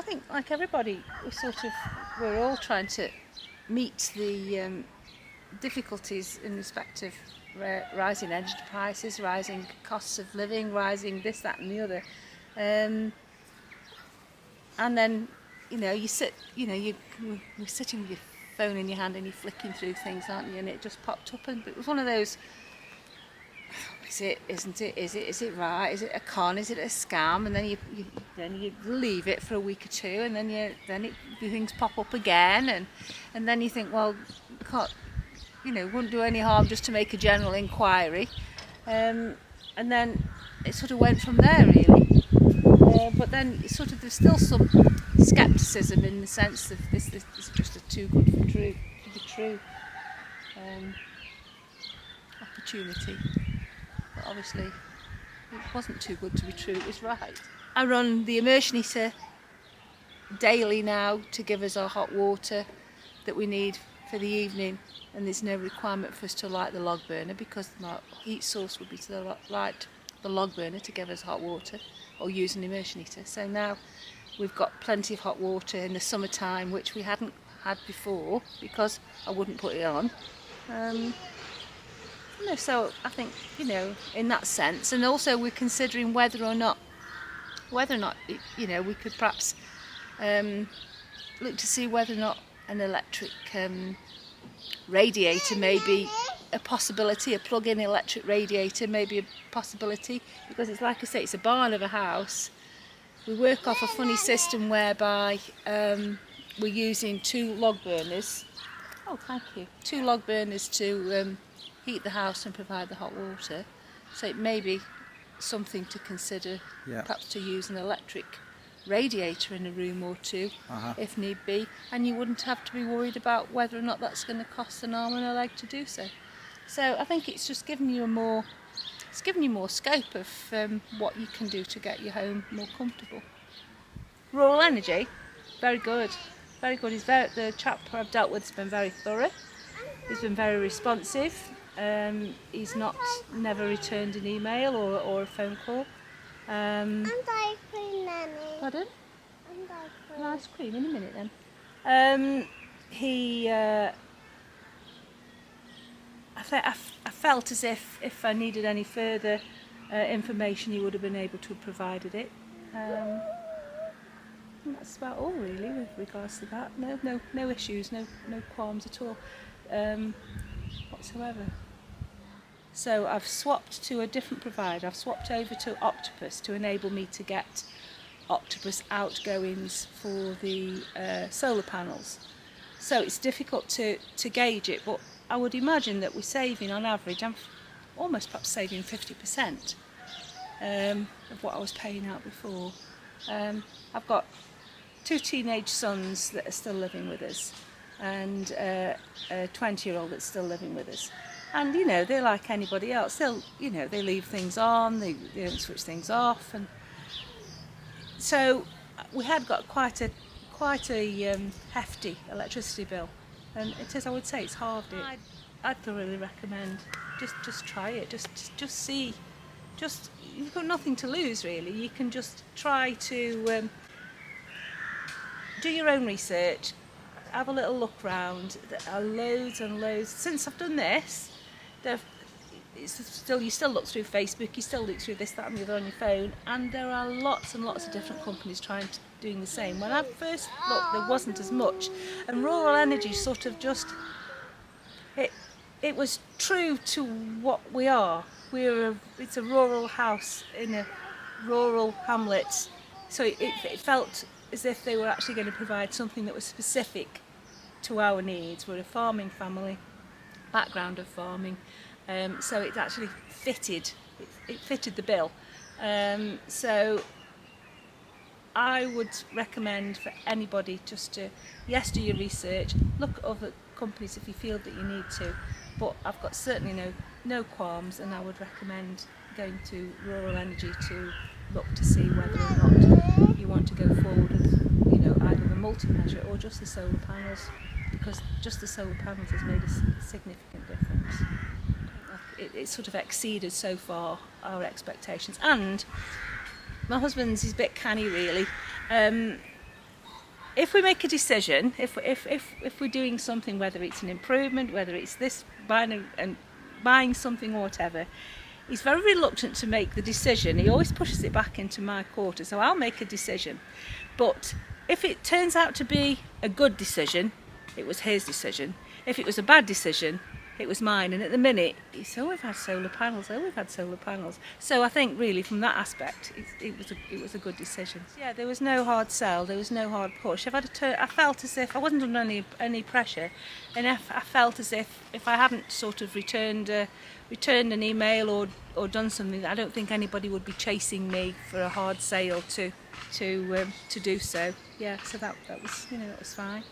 think, like everybody, we're all trying to meet the difficulties in respect of rising energy prices, rising costs of living, rising this, that, and the other. And then, you're sitting with your phone in your hand and you're flicking through things, aren't you? And it just popped up, and it was one of those. Is it? Isn't it? Is it right? Is it a con? Is it a scam? And then you leave it for a week or two, and then things pop up again, and then you think, well, wouldn't do any harm just to make a general inquiry, and then it sort of went from there really. But then there's still some scepticism in the sense of this is just too good to be true opportunity. But obviously it wasn't too good to be true, it was right. I run the immersion heater daily now to give us our hot water that we need for the evening, and there's no requirement for us to light the log burner because my heat source would be to light the log burner to give us hot water or use an immersion heater. So now we've got plenty of hot water in the summertime, which we hadn't had before because I wouldn't put it on. So I think, in that sense, and also we're considering whether or not we could perhaps look to see whether or not an electric radiator may be a possibility, a plug-in electric radiator may be a possibility, because it's like I say, it's a barn of a house. We work off a funny system whereby we're using 2 log burners. Oh, thank you. 2 log burners to heat the house and provide the hot water. So it may be something to consider, perhaps to use an electric radiator in a room or two, if need be, and you wouldn't have to be worried about whether or not that's going to cost an arm and a leg to do so. So I think it's just giving you more scope of what you can do to get your home more comfortable. Rural Energy, very good. The chap I've dealt with has been very thorough. He's been very responsive. He's never returned an email or a phone call. And ice cream, Nanny. Pardon? And ice cream. Ice cream in a minute then. I felt as if I needed any further information, he would have been able to have provided it. And that's about all really with regards to that. No issues, no qualms at all whatsoever. So I've swapped to a different provider. I've swapped over to Octopus to enable me to get Octopus outgoings for the solar panels. So it's difficult to gauge it, but I would imagine that we're saving on average, I'm almost perhaps saving 50% of what I was paying out before. I've got 2 teenage sons that are still living with us, and a 20-year-old that's still living with us. And they're like anybody else. They leave things on, they don't switch things off, and so we had got quite a hefty electricity bill, and I would say it's halved it. I'd thoroughly recommend just try it. Just see. You've got nothing to lose really. You can just try to do your own research. Have a little look round. There are loads and loads. Since I've done this, you still look through Facebook, you still look through this, that and the other on your phone, and there are lots and lots of different companies doing the same. When I first looked, there wasn't as much, and Rural Energy sort of just, it was true to what we are. It's a rural house in a rural hamlet, so it felt as if they were actually going to provide something that was specific to our needs. We're a farming family, background of farming, so it actually fitted the bill. So I would recommend for anybody just to do your research, look at other companies if you feel that you need to, but I've got certainly no qualms, and I would recommend going to Rural Energy to look to see whether or not you want to go forward with either the multi-measure or just the solar panels, because just the solar panels has made a significant difference. It sort of exceeded so far our expectations, and my husband's is a bit canny really. if we make a decision, if we're doing something, whether it's an improvement, whether it's this buying something or whatever, he's very reluctant to make the decision. He always pushes it back into my quarter, so I'll make a decision. But if it turns out to be a good decision, it was his decision. If it was a bad decision, it was mine. And at the minute, it's, oh, we've had solar panels, oh, we've had solar panels. So I think really from that aspect, it was a good decision. Yeah, there was no hard sell, there was no hard push. I felt as if I wasn't under any pressure, and I felt as if I hadn't sort of returned an email or done something, I don't think anybody would be chasing me for a hard sale to do so. Yeah, so that was, that was fine.